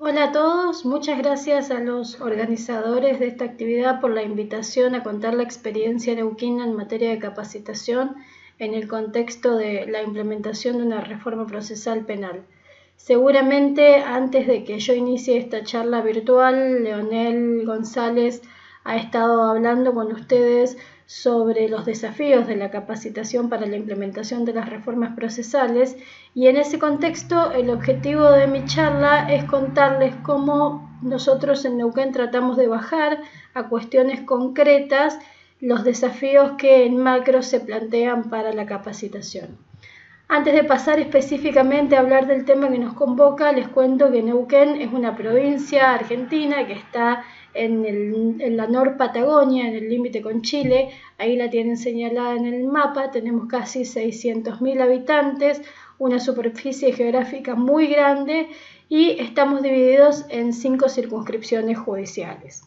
Hola a todos, muchas gracias a los organizadores de esta actividad por la invitación a contar la experiencia neuquina en materia de capacitación en el contexto de la implementación de una reforma procesal penal. Seguramente antes de que yo inicie esta charla virtual, Leonel González ha estado hablando con ustedes sobre los desafíos de la capacitación para la implementación de las reformas procesales, y en ese contexto el objetivo de mi charla es contarles cómo nosotros en Neuquén tratamos de bajar a cuestiones concretas los desafíos que en macro se plantean para la capacitación. Antes de pasar específicamente a hablar del tema que nos convoca, les cuento que Neuquén es una provincia argentina que está en la Nor Patagonia, en el límite con Chile. Ahí la tienen señalada en el mapa. Tenemos casi 600.000 habitantes, una superficie geográfica muy grande y estamos divididos en 5 circunscripciones judiciales.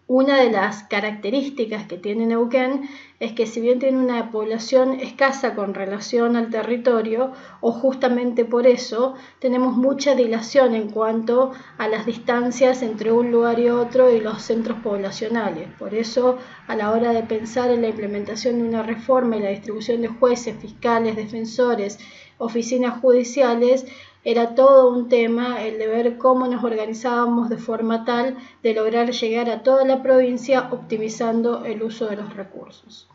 Una de las características que tiene Neuquén es que, si bien tiene una población escasa con relación al territorio, o justamente por eso, tenemos mucha dilación en cuanto a las distancias entre un lugar y otro y los centros poblacionales. Por eso, a la hora de pensar en la implementación de una reforma y la distribución de jueces, fiscales, defensores, oficinas judiciales, era todo un tema el de ver cómo nos organizábamos de forma tal de lograr llegar a toda la provincia optimizando el uso de los recursos.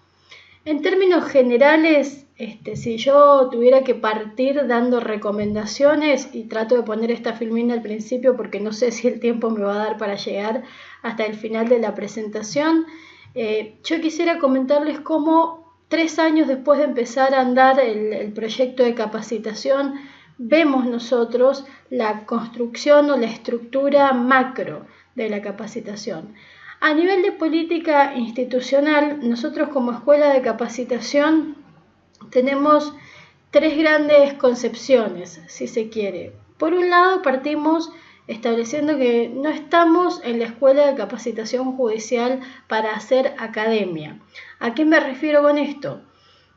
En términos generales, si yo tuviera que partir dando recomendaciones, y trato de poner esta filmina al principio porque no sé si el tiempo me va a dar para llegar hasta el final de la presentación, yo quisiera comentarles cómo 3 años después de empezar a andar el proyecto de capacitación, vemos nosotros la construcción o la estructura macro de la capacitación. A nivel de política institucional, nosotros como escuela de capacitación tenemos 3 grandes concepciones, si se quiere. Por un lado, partimos estableciendo que no estamos en la escuela de capacitación judicial para hacer academia. ¿A qué me refiero con esto?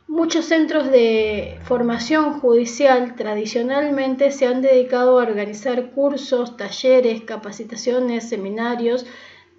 Muchos centros de formación judicial tradicionalmente se han dedicado a organizar cursos, talleres, capacitaciones, seminarios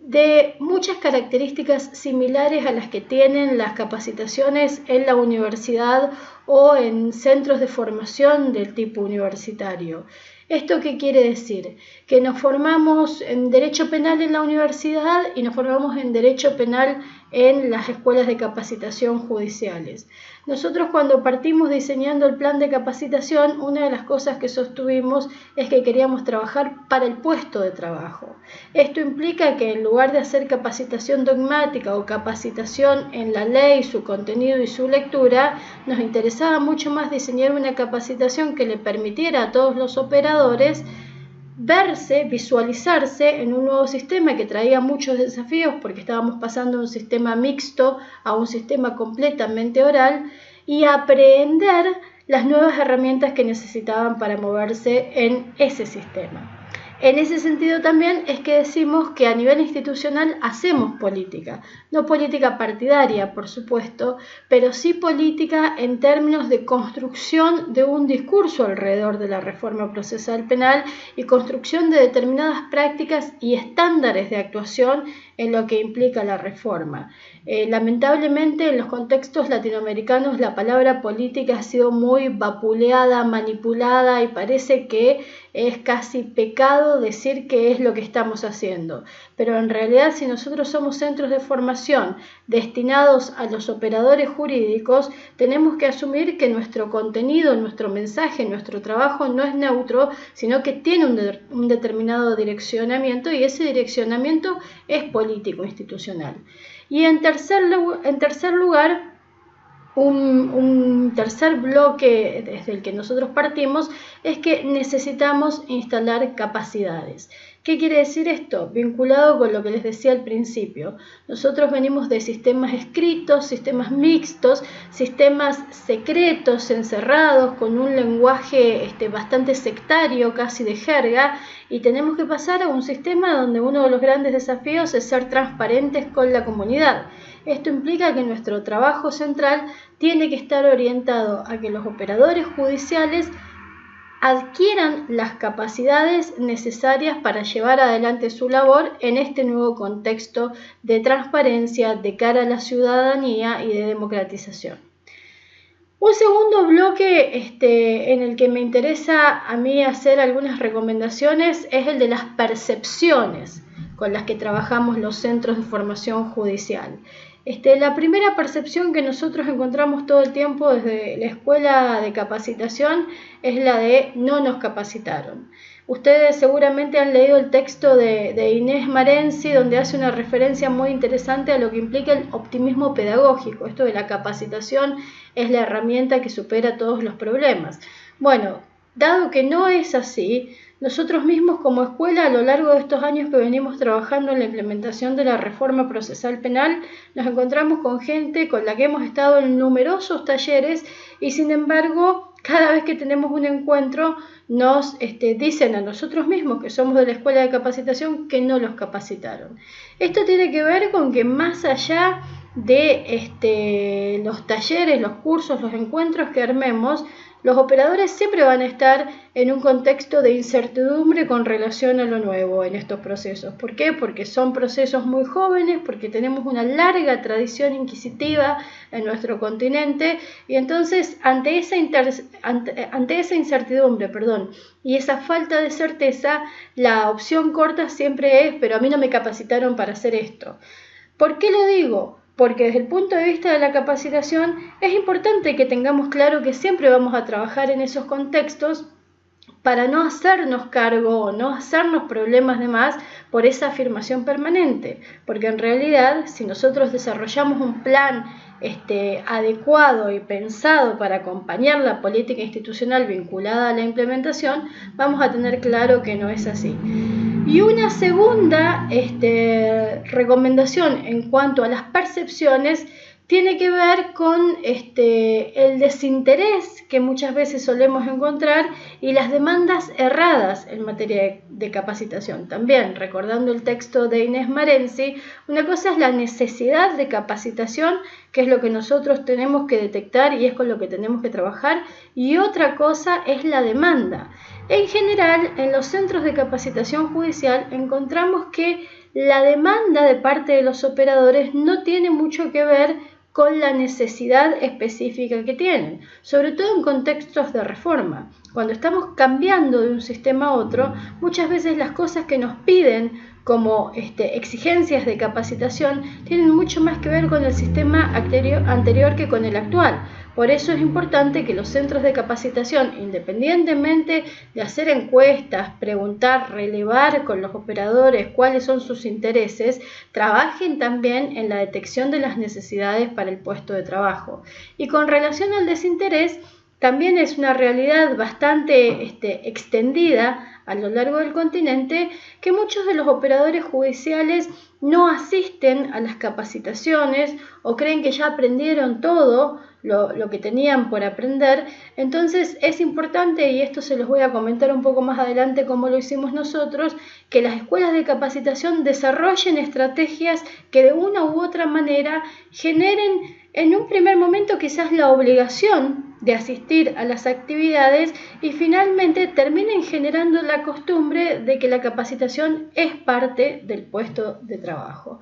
de muchas características similares a las que tienen las capacitaciones en la universidad o en centros de formación del tipo universitario. ¿Esto qué quiere decir? Que nos formamos en Derecho Penal en la universidad y nos formamos en Derecho Penal en las escuelas de capacitación judiciales. Nosotros, cuando partimos diseñando el plan de capacitación, una de las cosas que sostuvimos es que queríamos trabajar para el puesto de trabajo. Esto implica que, en lugar de hacer capacitación dogmática o capacitación en la ley, su contenido y su lectura, nos interesaba mucho más diseñar una capacitación que le permitiera a todos los operadores verse, visualizarse en un nuevo sistema que traía muchos desafíos, porque estábamos pasando de un sistema mixto a un sistema completamente oral, y aprender las nuevas herramientas que necesitaban para moverse en ese sistema. En ese sentido también es que decimos que a nivel institucional hacemos política, no política partidaria, por supuesto, pero sí política en términos de construcción de un discurso alrededor de la reforma procesal penal y construcción de determinadas prácticas y estándares de actuación en lo que implica la reforma. Lamentablemente, en los contextos latinoamericanos la palabra política ha sido muy vapuleada, manipulada, y parece que es casi pecado decir qué es lo que estamos haciendo. Pero en realidad, si nosotros somos centros de formación destinados a los operadores jurídicos, tenemos que asumir que nuestro contenido, nuestro mensaje, nuestro trabajo no es neutro, sino que tiene un determinado direccionamiento, y ese direccionamiento es político institucional. Y en tercer lugar, un tercer bloque desde el que nosotros partimos es que necesitamos instalar capacidades. ¿Qué quiere decir esto? Vinculado con lo que les decía al principio. Nosotros venimos de sistemas escritos, sistemas mixtos, sistemas secretos, encerrados, con un lenguaje bastante sectario, casi de jerga, y tenemos que pasar a un sistema donde uno de los grandes desafíos es ser transparentes con la comunidad. Esto implica que nuestro trabajo central tiene que estar orientado a que los operadores judiciales adquieran las capacidades necesarias para llevar adelante su labor en este nuevo contexto de transparencia de cara a la ciudadanía y de democratización. Un segundo bloque en el que me interesa a mí hacer algunas recomendaciones es el de las percepciones con las que trabajamos los centros de formación judicial. La primera percepción que nosotros encontramos todo el tiempo desde la escuela de capacitación es la de no nos capacitaron. Ustedes seguramente han leído el texto de Inés Marenzi, donde hace una referencia muy interesante a lo que implica el optimismo pedagógico. Esto de la capacitación es la herramienta que supera todos los problemas. Bueno, dado que no es así, nosotros mismos como escuela, a lo largo de estos años que venimos trabajando en la implementación de la reforma procesal penal, nos encontramos con gente con la que hemos estado en numerosos talleres y sin embargo, cada vez que tenemos un encuentro, nos dicen a nosotros mismos que somos de la escuela de capacitación que no los capacitaron. Esto tiene que ver con que más allá de los talleres, los cursos, los encuentros que armemos, los operadores siempre van a estar en un contexto de incertidumbre con relación a lo nuevo en estos procesos. ¿Por qué? Porque son procesos muy jóvenes, porque tenemos una larga tradición inquisitiva en nuestro continente y entonces ante esa incertidumbre y esa falta de certeza, la opción corta siempre es, pero a mí no me capacitaron para hacer esto. ¿Por qué lo digo? Porque desde el punto de vista de la capacitación es importante que tengamos claro que siempre vamos a trabajar en esos contextos para no hacernos cargo o no hacernos problemas de más por esa afirmación permanente. Porque en realidad, si nosotros desarrollamos un plan adecuado y pensado para acompañar la política institucional vinculada a la implementación, vamos a tener claro que no es así. Y una segunda recomendación en cuanto a las percepciones tiene que ver con el desinterés que muchas veces solemos encontrar y las demandas erradas en materia de capacitación. También, recordando el texto de Inés Marenzi, una cosa es la necesidad de capacitación, que es lo que nosotros tenemos que detectar y es con lo que tenemos que trabajar, y otra cosa es la demanda. En general, en los centros de capacitación judicial encontramos que la demanda de parte de los operadores no tiene mucho que ver con la necesidad específica que tienen, sobre todo en contextos de reforma. Cuando estamos cambiando de un sistema a otro, muchas veces las cosas que nos piden como exigencias de capacitación tienen mucho más que ver con el sistema anterior que con el actual. Por eso es importante que los centros de capacitación, independientemente de hacer encuestas, preguntar, relevar con los operadores cuáles son sus intereses, trabajen también en la detección de las necesidades para el puesto de trabajo. Y con relación al desinterés, también es una realidad bastante extendida a lo largo del continente que muchos de los operadores judiciales no asisten a las capacitaciones o creen que ya aprendieron todo lo que tenían por aprender. Entonces es importante, y esto se los voy a comentar un poco más adelante cómo lo hicimos nosotros, que las escuelas de capacitación desarrollen estrategias que de una u otra manera generen en un primer momento quizás la obligación de asistir a las actividades y finalmente terminen generando la costumbre de que la capacitación es parte del puesto de trabajo.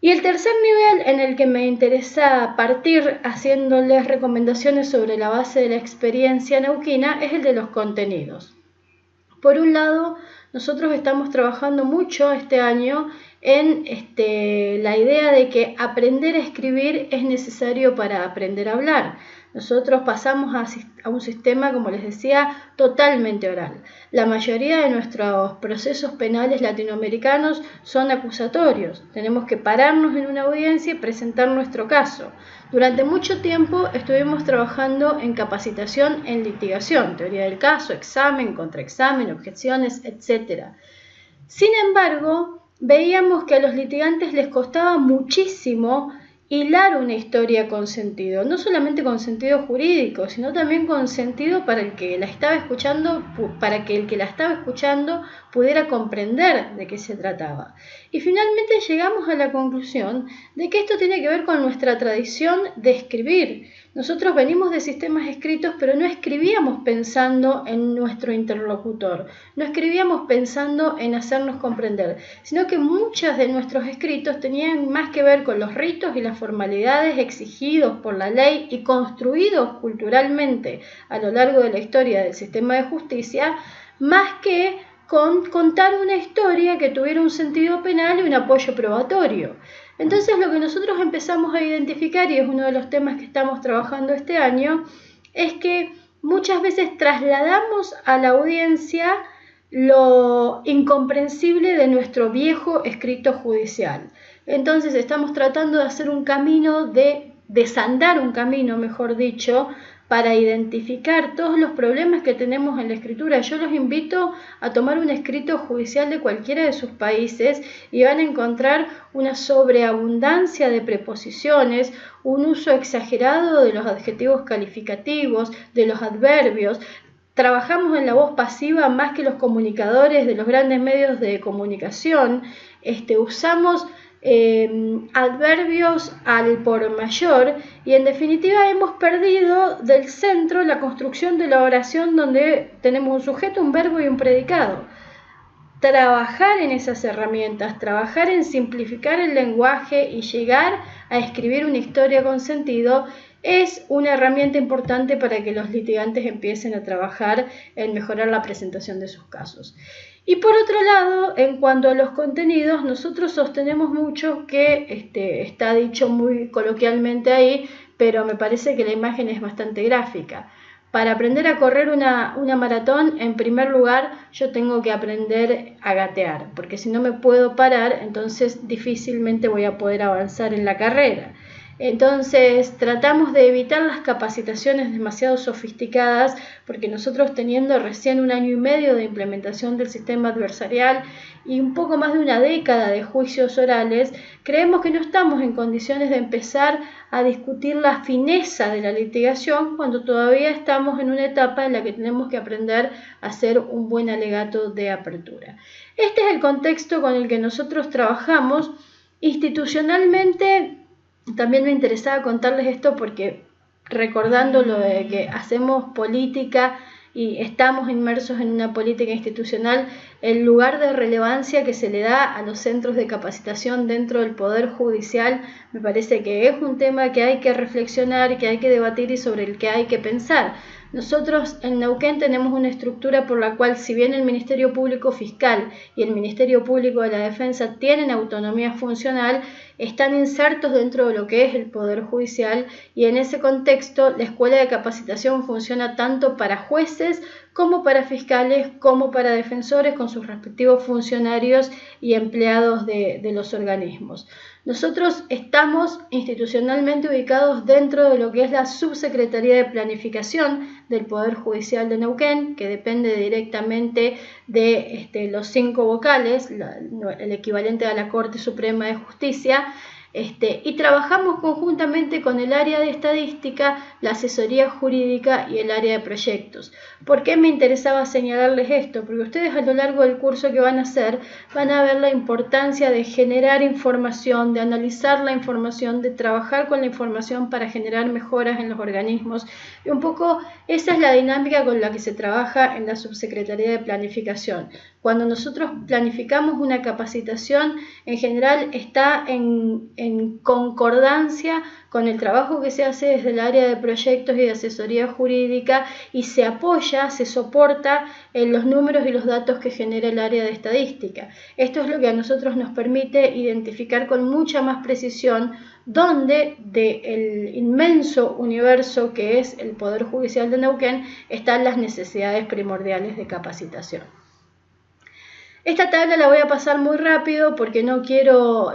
Y el tercer nivel en el que me interesa partir haciéndoles recomendaciones sobre la base de la experiencia neuquina es el de los contenidos. Por un lado, nosotros estamos trabajando mucho este año en la idea de que aprender a escribir es necesario para aprender a hablar. Nosotros pasamos a un sistema, como les decía, totalmente oral. La mayoría de nuestros procesos penales latinoamericanos son acusatorios. Tenemos que pararnos en una audiencia y presentar nuestro caso. Durante mucho tiempo estuvimos trabajando en capacitación en litigación, teoría del caso, examen, contraexamen, objeciones, etc. Sin embargo, veíamos que a los litigantes les costaba muchísimo hilar una historia con sentido, no solamente con sentido jurídico, sino también con sentido para el que la estaba escuchando, para que el que la estaba escuchando pudiera comprender de qué se trataba. Y finalmente llegamos a la conclusión de que esto tiene que ver con nuestra tradición de escribir. Nosotros venimos de sistemas escritos, pero no escribíamos pensando en nuestro interlocutor, no escribíamos pensando en hacernos comprender, sino que muchos de nuestros escritos tenían más que ver con los ritos y las formalidades exigidos por la ley y construidos culturalmente a lo largo de la historia del sistema de justicia, más que con contar una historia que tuviera un sentido penal y un apoyo probatorio. Entonces lo que nosotros empezamos a identificar, y es uno de los temas que estamos trabajando este año, es que muchas veces trasladamos a la audiencia lo incomprensible de nuestro viejo escrito judicial. Entonces estamos tratando de hacer un camino, de desandar un camino, mejor dicho, para identificar todos los problemas que tenemos en la escritura. Yo los invito a tomar un escrito judicial de cualquiera de sus países y van a encontrar una sobreabundancia de preposiciones, un uso exagerado de los adjetivos calificativos, de los adverbios. Trabajamos en la voz pasiva más que los comunicadores de los grandes medios de comunicación. Usamos adverbios al por mayor y en definitiva hemos perdido del centro la construcción de la oración donde tenemos un sujeto, un verbo y un predicado. Trabajar en esas herramientas, trabajar en simplificar el lenguaje y llegar a escribir una historia con sentido es una herramienta importante para que los litigantes empiecen a trabajar en mejorar la presentación de sus casos. Y por otro lado, en cuanto a los contenidos, nosotros sostenemos mucho que está dicho muy coloquialmente ahí, pero me parece que la imagen es bastante gráfica. Para aprender a correr una maratón, en primer lugar, yo tengo que aprender a gatear, porque si no me puedo parar, entonces difícilmente voy a poder avanzar en la carrera. Entonces tratamos de evitar las capacitaciones demasiado sofisticadas porque nosotros teniendo recién 1 año y medio de implementación del sistema adversarial y un poco más de una década de juicios orales, creemos que no estamos en condiciones de empezar a discutir la fineza de la litigación cuando todavía estamos en una etapa en la que tenemos que aprender a hacer un buen alegato de apertura. Este es el contexto con el que nosotros trabajamos institucionalmente. También me interesaba contarles esto porque recordando lo de que hacemos política y estamos inmersos en una política institucional, el lugar de relevancia que se le da a los centros de capacitación dentro del Poder Judicial me parece que es un tema que hay que reflexionar, que hay que debatir y sobre el que hay que pensar. Nosotros en Neuquén tenemos una estructura por la cual, si bien el Ministerio Público Fiscal y el Ministerio Público de la Defensa tienen autonomía funcional, están insertos dentro de lo que es el Poder Judicial y en ese contexto la Escuela de Capacitación funciona tanto para jueces como para fiscales, como para defensores con sus respectivos funcionarios y empleados de los organismos. Nosotros estamos institucionalmente ubicados dentro de lo que es la Subsecretaría de Planificación del Poder Judicial de Neuquén, que depende directamente de los 5 vocales, el equivalente a la Corte Suprema de Justicia, y trabajamos conjuntamente con el área de estadística, la asesoría jurídica y el área de proyectos. ¿Por qué me interesaba señalarles esto? Porque ustedes a lo largo del curso que van a hacer van a ver la importancia de generar información, de analizar la información, de trabajar con la información para generar mejoras en los organismos. Y un poco esa es la dinámica con la que se trabaja en la Subsecretaría de Planificación. Cuando nosotros planificamos una capacitación, en general está en concordancia con el trabajo que se hace desde el área de proyectos y de asesoría jurídica y se apoya, se soporta en los números y los datos que genera el área de estadística. Esto es lo que a nosotros nos permite identificar con mucha más precisión dónde del inmenso universo que es el Poder Judicial de Neuquén están las necesidades primordiales de capacitación. Esta tabla la voy a pasar muy rápido porque no quiero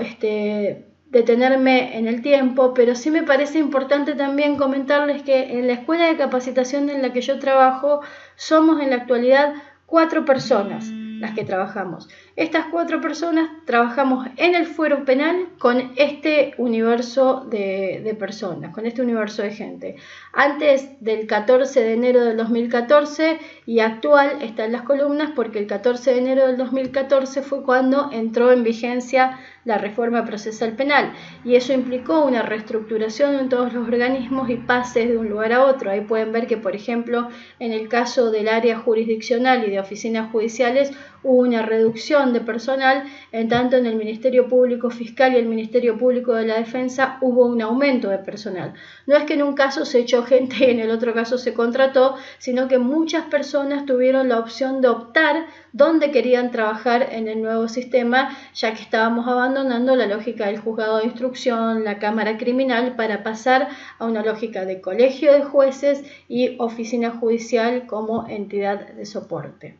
detenerme en el tiempo, pero sí me parece importante también comentarles que en la escuela de capacitación en la que yo trabajo somos en la actualidad 4 personas las que trabajamos. Estas 4 personas trabajamos en el fuero penal con este universo de personas, con este universo de gente. Antes del 14 de enero del 2014 y actual está en las columnas porque el 14 de enero del 2014 fue cuando entró en vigencia la reforma procesal penal y eso implicó una reestructuración en todos los organismos y pases de un lugar a otro. Ahí pueden ver que, por ejemplo, en el caso del área jurisdiccional y de oficinas judiciales hubo una reducción de personal, en tanto en el Ministerio Público Fiscal y el Ministerio Público de la Defensa hubo un aumento de personal. No es que en un caso se echó gente y en el otro caso se contrató, sino que muchas personas tuvieron la opción de optar dónde querían trabajar en el nuevo sistema, ya que estábamos abandonando la lógica del juzgado de instrucción, la cámara criminal, para pasar a una lógica de colegio de jueces y oficina judicial como entidad de soporte.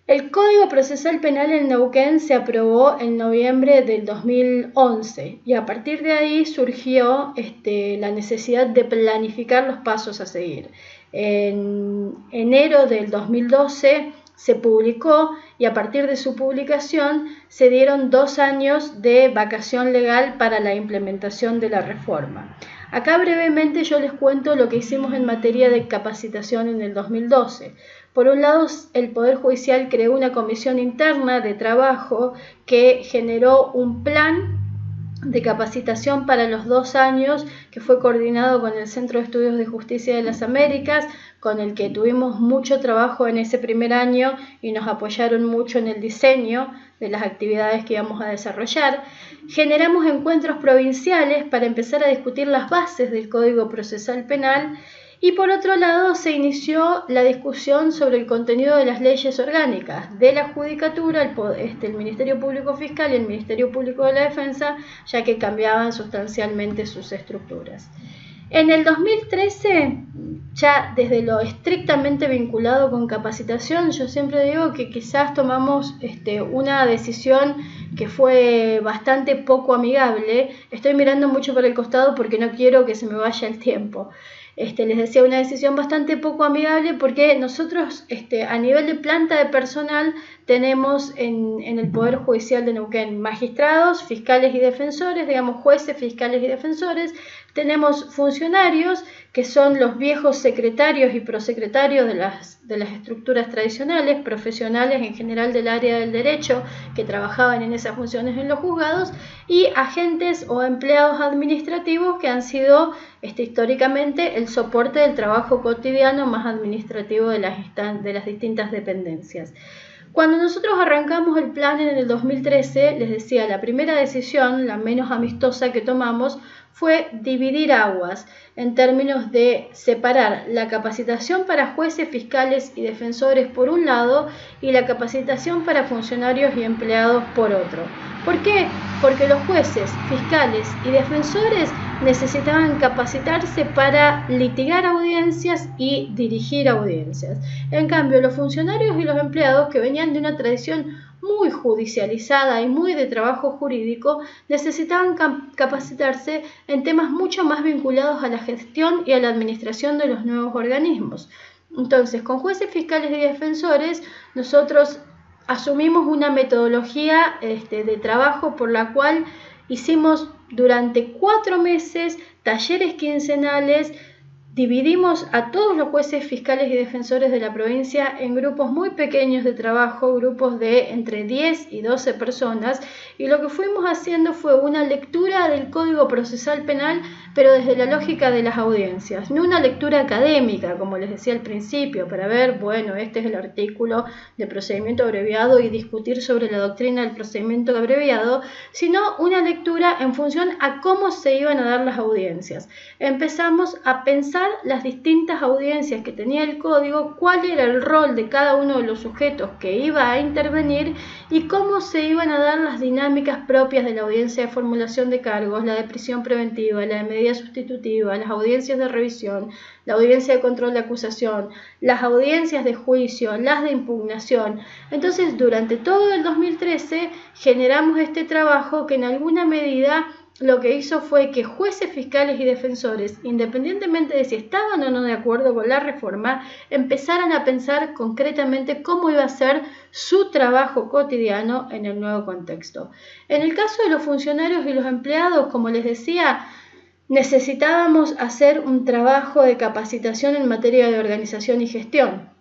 El Código Procesal Penal en Neuquén se aprobó en noviembre del 2011 y a partir de ahí surgió la necesidad de planificar los pasos a seguir. En enero del 2012 se publicó y a partir de su publicación se dieron 2 años de vacación legal para la implementación de la reforma. Acá brevemente yo les cuento lo que hicimos en materia de capacitación en el 2012. Por un lado, el Poder Judicial creó una comisión interna de trabajo que generó un plan de capacitación para los 2 años que fue coordinado con el Centro de Estudios de Justicia de las Américas, con el que tuvimos mucho trabajo en ese primer año y nos apoyaron mucho en el diseño de las actividades que íbamos a desarrollar. Generamos encuentros provinciales para empezar a discutir las bases del Código Procesal Penal y por otro lado se inició la discusión sobre el contenido de las leyes orgánicas de la Judicatura, el Ministerio Público Fiscal y el Ministerio Público de la Defensa, ya que cambiaban sustancialmente sus estructuras. En el 2013, ya desde lo estrictamente vinculado con capacitación, yo siempre digo que quizás tomamos una decisión que fue bastante poco amigable. Estoy mirando mucho para el costado porque no quiero que se me vaya el tiempo. Les decía, una decisión bastante poco amigable porque nosotros a nivel de planta de personal tenemos en el Poder Judicial de Neuquén magistrados, fiscales y defensores, digamos jueces, fiscales y defensores. Tenemos funcionarios que son los viejos secretarios y prosecretarios de las estructuras tradicionales, profesionales en general del área del derecho que trabajaban en esas funciones en los juzgados, y agentes o empleados administrativos que han sido históricamente el soporte del trabajo cotidiano más administrativo de las distintas dependencias. Cuando nosotros arrancamos el plan en el 2013, les decía, la primera decisión, la menos amistosa que tomamos, fue dividir aguas en términos de separar la capacitación para jueces, fiscales y defensores por un lado y la capacitación para funcionarios y empleados por otro. ¿Por qué? Porque los jueces, fiscales y defensores necesitaban capacitarse para litigar audiencias y dirigir audiencias. En cambio, los funcionarios y los empleados, que venían de una tradición muy judicializada y muy de trabajo jurídico, necesitaban capacitarse en temas mucho más vinculados a la gestión y a la administración de los nuevos organismos. Entonces, con jueces, fiscales y defensores, nosotros asumimos una metodología de trabajo por la cual hicimos durante 4 meses talleres quincenales. Dividimos a todos los jueces, fiscales y defensores de la provincia en grupos muy pequeños de trabajo, grupos de entre 10 y 12 personas, y lo que fuimos haciendo fue una lectura del Código Procesal Penal, pero desde la lógica de las audiencias, no una lectura académica, como les decía al principio, para ver, bueno, este es el artículo de procedimiento abreviado y discutir sobre la doctrina del procedimiento abreviado, sino una lectura en función a cómo se iban a dar las audiencias. Empezamos a pensar las distintas audiencias que tenía el código, cuál era el rol de cada uno de los sujetos que iba a intervenir y cómo se iban a dar las dinámicas propias de la audiencia de formulación de cargos, la de prisión preventiva, la de medida sustitutiva, las audiencias de revisión, la audiencia de control de acusación, las audiencias de juicio, las de impugnación. Entonces, durante todo el 2013 generamos este trabajo que en alguna medida lo que hizo fue que jueces, fiscales y defensores, independientemente de si estaban o no de acuerdo con la reforma, empezaran a pensar concretamente cómo iba a ser su trabajo cotidiano en el nuevo contexto. En el caso de los funcionarios y los empleados, como les decía, necesitábamos hacer un trabajo de capacitación en materia de organización y gestión.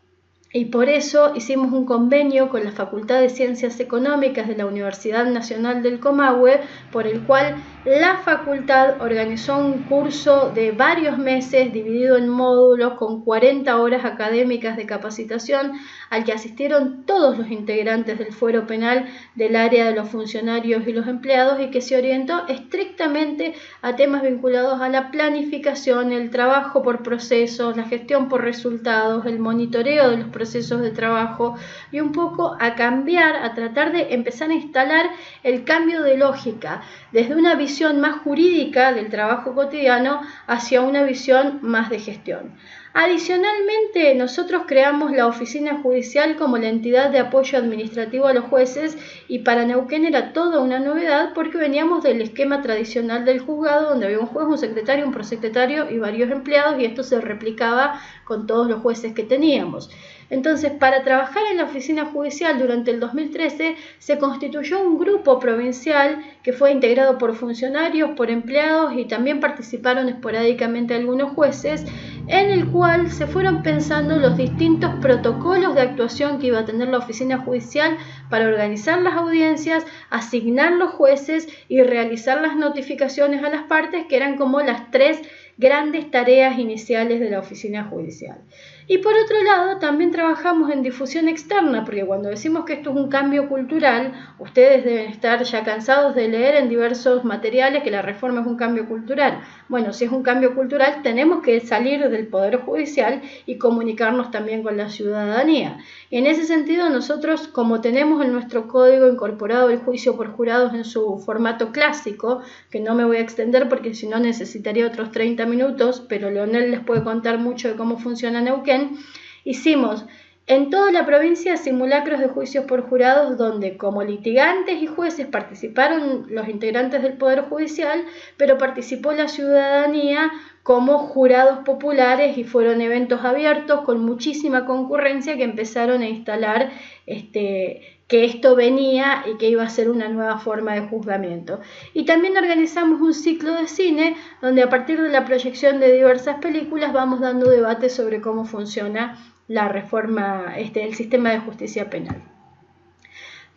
Y por eso hicimos un convenio con la Facultad de Ciencias Económicas de la Universidad Nacional del Comahue, por el cual la facultad organizó un curso de varios meses dividido en módulos con 40 horas académicas de capacitación, al que asistieron todos los integrantes del fuero penal del área de los funcionarios y los empleados, y que se orientó estrictamente a temas vinculados a la planificación, el trabajo por procesos, la gestión por resultados, el monitoreo de los procesos de trabajo, y un poco a cambiar, a tratar de empezar a instalar el cambio de lógica desde una visión más jurídica del trabajo cotidiano hacia una visión más de gestión. Adicionalmente, nosotros creamos la oficina judicial como la entidad de apoyo administrativo a los jueces, y para Neuquén era toda una novedad porque veníamos del esquema tradicional del juzgado, donde había un juez, un secretario, un prosecretario y varios empleados, y esto se replicaba con todos los jueces que teníamos. Entonces, para trabajar en la oficina judicial durante el 2013 se constituyó un grupo provincial que fue integrado por funcionarios, por empleados, y también participaron esporádicamente algunos jueces, en el cual se fueron pensando los distintos protocolos de actuación que iba a tener la oficina judicial para organizar las audiencias, asignar los jueces y realizar las notificaciones a las partes, que eran como las tres grandes tareas iniciales de la oficina judicial. Y por otro lado, también trabajamos en difusión externa, porque cuando decimos que esto es un cambio cultural, ustedes deben estar ya cansados de leer en diversos materiales que la reforma es un cambio cultural. Bueno, si es un cambio cultural, tenemos que salir del Poder Judicial y comunicarnos también con la ciudadanía. Y en ese sentido, nosotros, como tenemos en nuestro código incorporado el juicio por jurados en su formato clásico, que no me voy a extender porque si no necesitaría otros 30 minutos, pero Leonel les puede contar mucho de cómo funciona Neuquén, hicimos en toda la provincia simulacros de juicios por jurados, donde como litigantes y jueces participaron los integrantes del Poder Judicial, pero participó la ciudadanía como jurados populares, y fueron eventos abiertos con muchísima concurrencia que empezaron a instalar que esto venía y que iba a ser una nueva forma de juzgamiento. Y también organizamos un ciclo de cine donde a partir de la proyección de diversas películas vamos dando debates sobre cómo funciona la reforma, el sistema de justicia penal.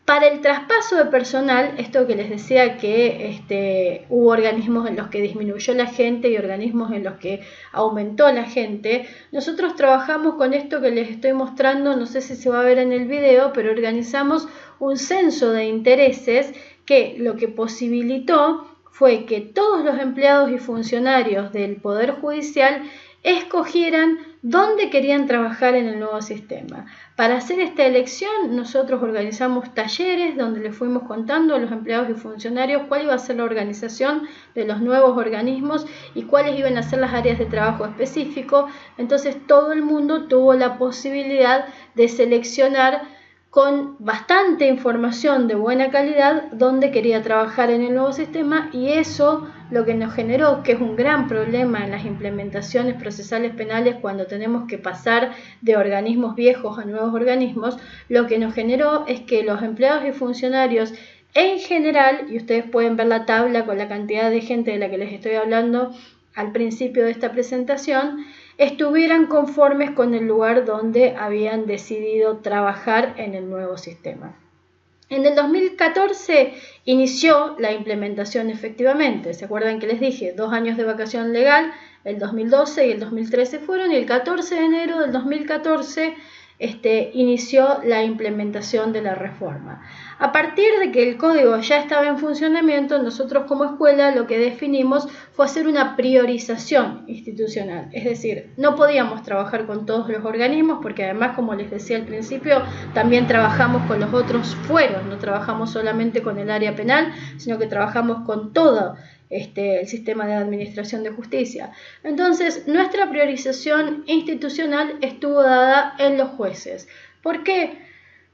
Para el traspaso de personal, esto que les decía que hubo organismos en los que disminuyó la gente y organismos en los que aumentó la gente, nosotros trabajamos con esto que les estoy mostrando, no sé si se va a ver en el video, pero organizamos un censo de intereses que lo que posibilitó fue que todos los empleados y funcionarios del Poder Judicial escogieran dónde querían trabajar en el nuevo sistema. Para hacer esta elección, nosotros organizamos talleres donde les fuimos contando a los empleados y funcionarios cuál iba a ser la organización de los nuevos organismos y cuáles iban a ser las áreas de trabajo específico. Entonces todo el mundo tuvo la posibilidad de seleccionar con bastante información de buena calidad dónde quería trabajar en el nuevo sistema, y eso lo que nos generó, que es un gran problema en las implementaciones procesales penales cuando tenemos que pasar de organismos viejos a nuevos organismos, lo que nos generó es que los empleados y funcionarios en general, y ustedes pueden ver la tabla con la cantidad de gente de la que les estoy hablando al principio de esta presentación, estuvieran conformes con el lugar donde habían decidido trabajar en el nuevo sistema. En el 2014 inició la implementación efectivamente. ¿Se acuerdan que les dije? 2 años de vacación legal, el 2012 y el 2013 fueron, y el 14 de enero del 2014 inició la implementación de la reforma. A partir de que el código ya estaba en funcionamiento, nosotros como escuela lo que definimos fue hacer una priorización institucional, es decir, no podíamos trabajar con todos los organismos porque además, como les decía al principio, también trabajamos con los otros fueros, no trabajamos solamente con el área penal, sino que trabajamos con todo el sistema de administración de justicia. Entonces, nuestra priorización institucional estuvo dada en los jueces. ¿Por qué?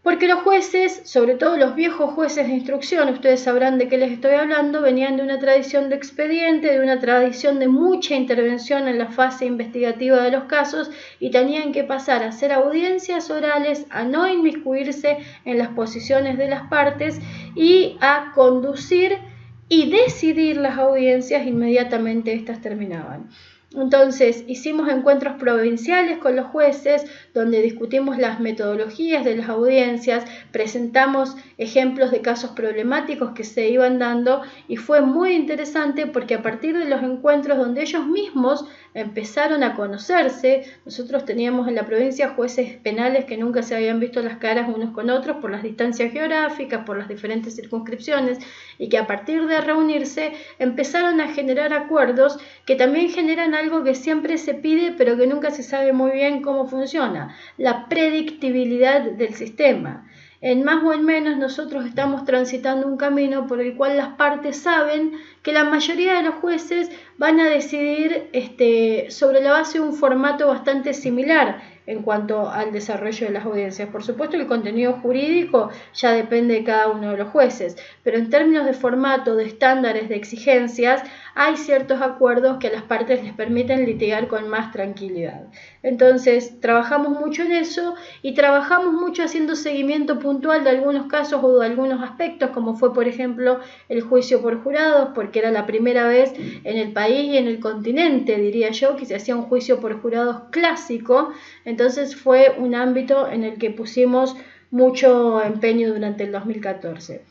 Porque los jueces, sobre todo los viejos jueces de instrucción, ustedes sabrán de qué les estoy hablando, venían de una tradición de expediente, de una tradición de mucha intervención en la fase investigativa de los casos, y tenían que pasar a hacer audiencias orales, a no inmiscuirse en las posiciones de las partes y a conducir y decidir las audiencias inmediatamente estas terminaban. Entonces, hicimos encuentros provinciales con los jueces donde discutimos las metodologías de las audiencias, presentamos ejemplos de casos problemáticos que se iban dando y fue muy interesante porque a partir de los encuentros donde ellos mismos empezaron a conocerse, nosotros teníamos en la provincia jueces penales que nunca se habían visto las caras unos con otros por las distancias geográficas, por las diferentes circunscripciones y que a partir de reunirse empezaron a generar acuerdos que también generan algo que siempre se pide pero que nunca se sabe muy bien cómo funciona, la predictibilidad del sistema. En más o en menos nosotros estamos transitando un camino por el cual las partes saben que la mayoría de los jueces van a decidir sobre la base de un formato bastante similar en cuanto al desarrollo de las audiencias. Por supuesto, el contenido jurídico ya depende de cada uno de los jueces, pero en términos de formato, de estándares, de exigencias, hay ciertos acuerdos que a las partes les permiten litigar con más tranquilidad. Entonces, trabajamos mucho en eso y trabajamos mucho haciendo seguimiento puntual de algunos casos o de algunos aspectos, como fue, por ejemplo, el juicio por jurados, porque era la primera vez en el país y en el continente, diría yo, que se hacía un juicio por jurados clásico. Entonces fue un ámbito en el que pusimos mucho empeño durante el 2014.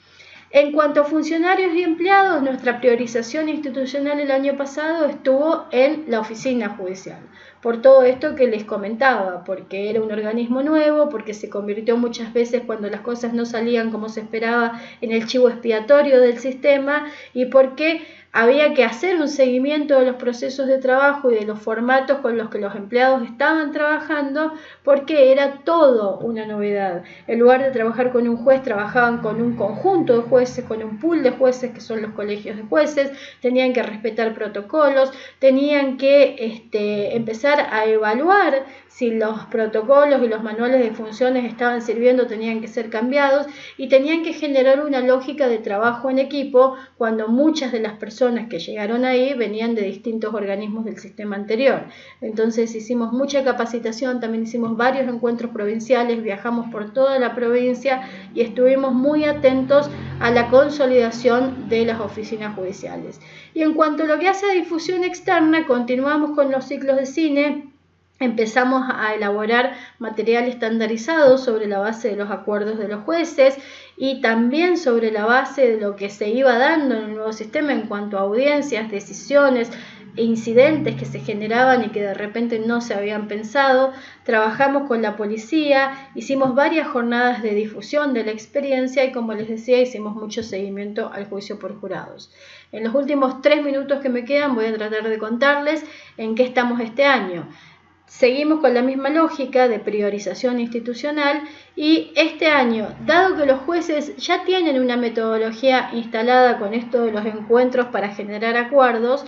En cuanto a funcionarios y empleados, nuestra priorización institucional el año pasado estuvo en la oficina judicial. Por todo esto que les comentaba, porque era un organismo nuevo, porque se convirtió muchas veces cuando las cosas no salían como se esperaba en el chivo expiatorio del sistema y porque había que hacer un seguimiento de los procesos de trabajo y de los formatos con los que los empleados estaban trabajando, porque era todo una novedad. En lugar de trabajar con un juez, trabajaban con un conjunto de jueces, con un pool de jueces que son los colegios de jueces, tenían que respetar protocolos, tenían que empezar a evaluar si los protocolos y los manuales de funciones estaban sirviendo, tenían que ser cambiados y tenían que generar una lógica de trabajo en equipo cuando muchas de las personas que llegaron ahí venían de distintos organismos del sistema anterior. Entonces hicimos mucha capacitación, también hicimos varios encuentros provinciales, viajamos por toda la provincia y estuvimos muy atentos a la consolidación de las oficinas judiciales. Y en cuanto a lo que hace a difusión externa, continuamos con los ciclos de cine. Empezamos a elaborar material estandarizado sobre la base de los acuerdos de los jueces y también sobre la base de lo que se iba dando en el nuevo sistema en cuanto a audiencias, decisiones e incidentes que se generaban y que de repente no se habían pensado. Trabajamos con la policía, hicimos varias jornadas de difusión de la experiencia y, como les decía, hicimos mucho seguimiento al juicio por jurados. En los últimos 3 minutos que me quedan voy a tratar de contarles en qué estamos este año. Seguimos con la misma lógica de priorización institucional y este año, dado que los jueces ya tienen una metodología instalada con esto de los encuentros para generar acuerdos,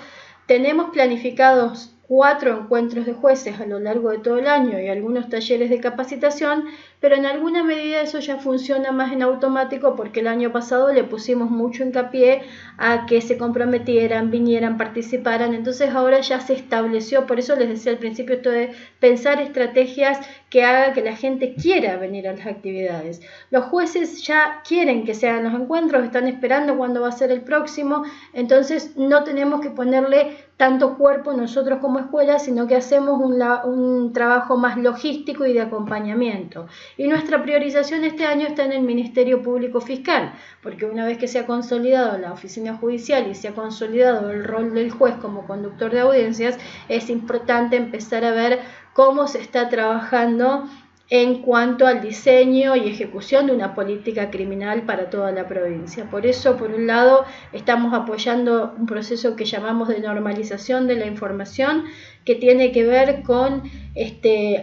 tenemos planificados 4 encuentros de jueces a lo largo de todo el año y algunos talleres de capacitación, pero en alguna medida eso ya funciona más en automático porque el año pasado le pusimos mucho hincapié a que se comprometieran, vinieran, participaran, entonces ahora ya se estableció, por eso les decía al principio esto de pensar estrategias que haga que la gente quiera venir a las actividades. Los jueces ya quieren que se hagan los encuentros, están esperando cuándo va a ser el próximo, entonces no tenemos que ponerle tanto cuerpo nosotros como escuela, sino que hacemos un trabajo más logístico y de acompañamiento. Y nuestra priorización este año está en el Ministerio Público Fiscal, porque una vez que se ha consolidado la oficina judicial y se ha consolidado el rol del juez como conductor de audiencias, es importante empezar a ver cómo se está trabajando en cuanto al diseño y ejecución de una política criminal para toda la provincia. Por eso, por un lado, estamos apoyando un proceso que llamamos de normalización de la información, que tiene que ver con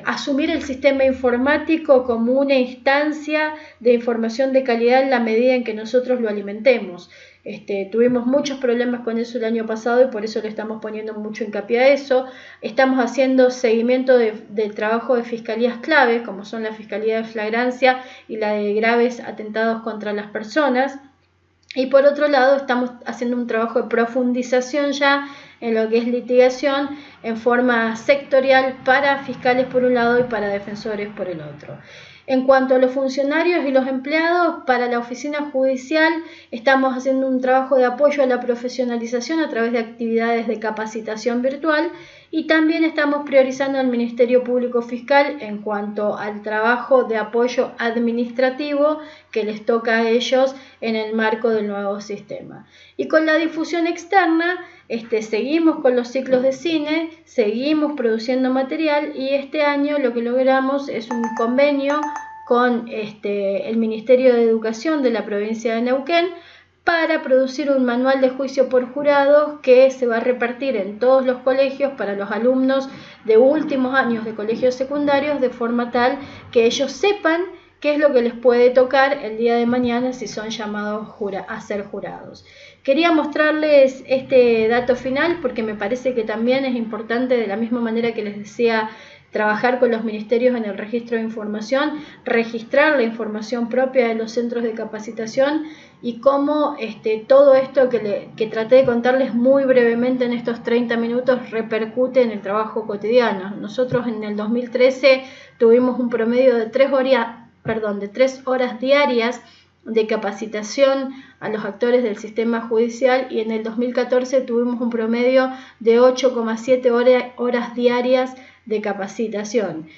asumir el sistema informático como una instancia de información de calidad en la medida en que nosotros lo alimentemos. Tuvimos muchos problemas con eso el año pasado y por eso le estamos poniendo mucho hincapié a eso. Estamos haciendo seguimiento del trabajo de fiscalías clave, como son la Fiscalía de Flagrancia y la de graves atentados contra las personas. Y por otro lado, estamos haciendo un trabajo de profundización ya en lo que es litigación en forma sectorial para fiscales por un lado y para defensores por el otro. En cuanto a los funcionarios y los empleados, para la oficina judicial estamos haciendo un trabajo de apoyo a la profesionalización a través de actividades de capacitación virtual Y también estamos priorizando al Ministerio Público Fiscal en cuanto al trabajo de apoyo administrativo que les toca a ellos en el marco del nuevo sistema. Y con la difusión externa, seguimos con los ciclos de cine, seguimos produciendo material y este año lo que logramos es un convenio con el Ministerio de Educación de la provincia de Neuquén para producir un manual de juicio por jurados que se va a repartir en todos los colegios para los alumnos de últimos años de colegios secundarios, de forma tal que ellos sepan qué es lo que les puede tocar el día de mañana si son llamados a ser jurados. Quería mostrarles este dato final porque me parece que también es importante, de la misma manera que les decía, trabajar con los ministerios en el registro de información, registrar la información propia de los centros de capacitación y cómo todo esto que traté de contarles muy brevemente en estos 30 minutos repercute en el trabajo cotidiano. Nosotros en el 2013 tuvimos un promedio de 3 horas diarias de capacitación a los actores del sistema judicial y en el 2014 tuvimos un promedio de 8,7 horas diarias de capacitación.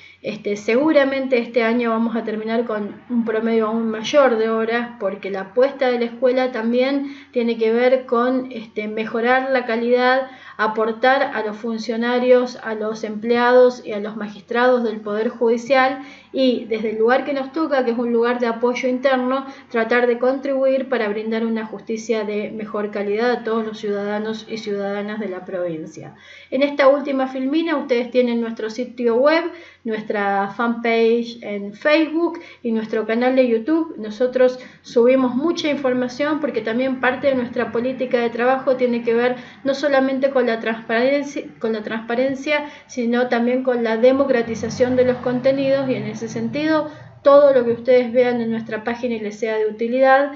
Seguramente este año vamos a terminar con un promedio aún mayor de horas porque la apuesta de la escuela también tiene que ver con mejorar la calidad, aportar a los funcionarios, a los empleados y a los magistrados del Poder Judicial y desde el lugar que nos toca, que es un lugar de apoyo interno, tratar de contribuir para brindar una justicia de mejor calidad a todos los ciudadanos y ciudadanas de la provincia. En esta última filmina ustedes tienen nuestro sitio web, nuestra fanpage en Facebook y nuestro canal de YouTube. Nosotros subimos mucha información porque también parte de nuestra política de trabajo tiene que ver no solamente con la transparencia, sino también con la democratización de los contenidos y en ese sentido todo lo que ustedes vean en nuestra página y les sea de utilidad,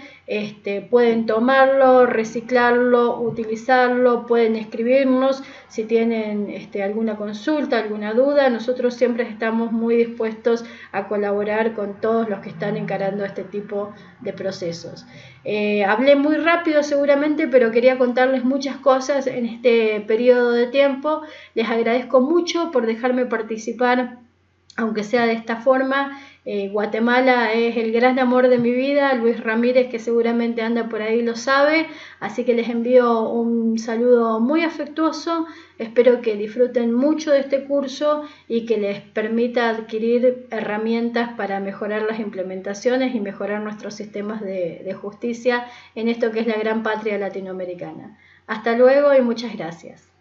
pueden tomarlo, reciclarlo, utilizarlo, pueden escribirnos si tienen alguna consulta, alguna duda. Nosotros siempre estamos muy dispuestos a colaborar con todos los que están encarando este tipo de procesos. Hablé muy rápido seguramente, pero quería contarles muchas cosas en este periodo de tiempo. Les agradezco mucho por dejarme participar, aunque sea de esta forma. Guatemala es el gran amor de mi vida, Luis Ramírez, que seguramente anda por ahí, lo sabe, así que les envío un saludo muy afectuoso. Espero que disfruten mucho de este curso y que les permita adquirir herramientas para mejorar las implementaciones y mejorar nuestros sistemas de justicia en esto que es la gran patria latinoamericana. Hasta luego y muchas gracias.